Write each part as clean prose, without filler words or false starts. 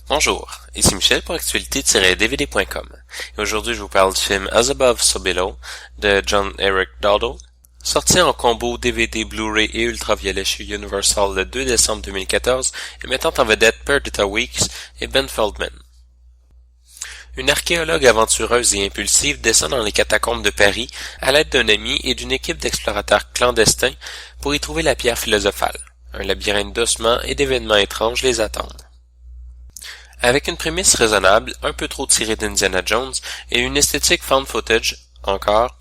Bonjour, ici Michel pour actualité-dvd.com et aujourd'hui je vous parle du film As Above So Below de John Eric Dowdle, sorti en combo DVD, Blu-ray et ultraviolet chez Universal le 2 décembre 2014 et mettant en vedette Perdita Weeks et Ben Feldman. Une archéologue aventureuse et impulsive descend dans les catacombes de Paris à l'aide d'un ami et d'une équipe d'explorateurs clandestins pour y trouver la pierre philosophale. Un labyrinthe d'ossements et d'événements étranges les attendent. Avec une prémisse raisonnable, un peu trop tirée d'Indiana Jones, et une esthétique found footage, encore,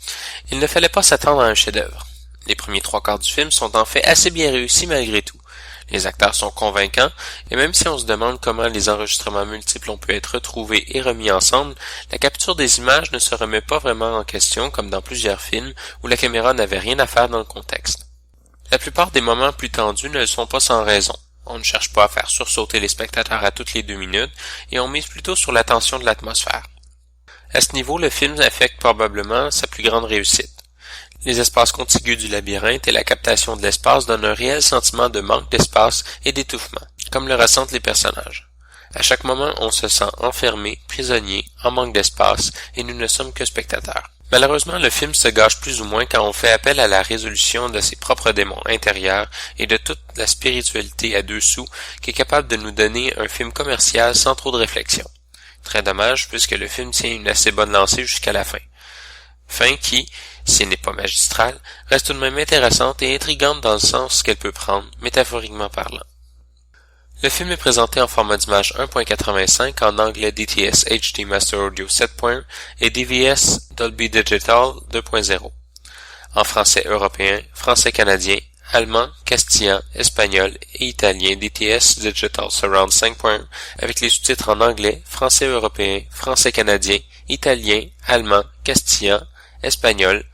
il ne fallait pas s'attendre à un chef-d'œuvre. Les premiers trois quarts du film sont en fait assez bien réussis malgré tout. Les acteurs sont convaincants, et même si on se demande comment les enregistrements multiples ont pu être retrouvés et remis ensemble, la capture des images ne se remet pas vraiment en question comme dans plusieurs films où la caméra n'avait rien à faire dans le contexte. La plupart des moments plus tendus ne le sont pas sans raison. On ne cherche pas à faire sursauter les spectateurs à toutes les 2 minutes et on mise plutôt sur la tension de l'atmosphère. À ce niveau, le film affecte probablement sa plus grande réussite. Les espaces contigus du labyrinthe et la captation de l'espace donnent un réel sentiment de manque d'espace et d'étouffement, comme le ressentent les personnages. À chaque moment, on se sent enfermé, prisonnier, en manque d'espace et nous ne sommes que spectateurs. Malheureusement, le film se gâche plus ou moins quand on fait appel à la résolution de ses propres démons intérieurs et de toute la spiritualité à 2 sous qui est capable de nous donner un film commercial sans trop de réflexion. Très dommage puisque le film tient une assez bonne lancée jusqu'à la fin. Fin qui, si elle n'est pas magistrale, reste tout de même intéressante et intrigante dans le sens qu'elle peut prendre, métaphoriquement parlant. Le film est présenté en format d'image 1.85 en anglais DTS HD Master Audio 7.1 et DVS Dolby Digital 2.0. En français européen, français canadien, allemand, castillan, espagnol et italien DTS Digital Surround 5.1 avec les sous-titres en anglais, français européen, français canadien, italien, allemand, castillan, espagnol,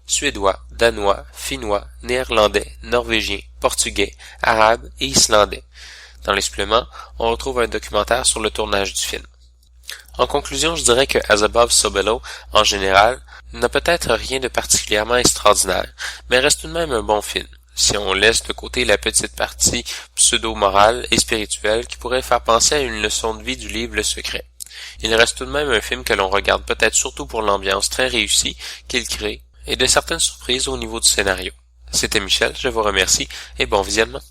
suédois, danois, finnois, néerlandais, norvégien, portugais, arabe et islandais. Dans les suppléments, on retrouve un documentaire sur le tournage du film. En conclusion, je dirais que As Above So Below, en général, n'a peut-être rien de particulièrement extraordinaire, mais reste tout de même un bon film, si on laisse de côté la petite partie pseudo-morale et spirituelle qui pourrait faire penser à une leçon de vie du livre Le Secret. Il reste tout de même un film que l'on regarde peut-être surtout pour l'ambiance très réussie qu'il crée et de certaines surprises au niveau du scénario. C'était Michel, je vous remercie et bon visionnement.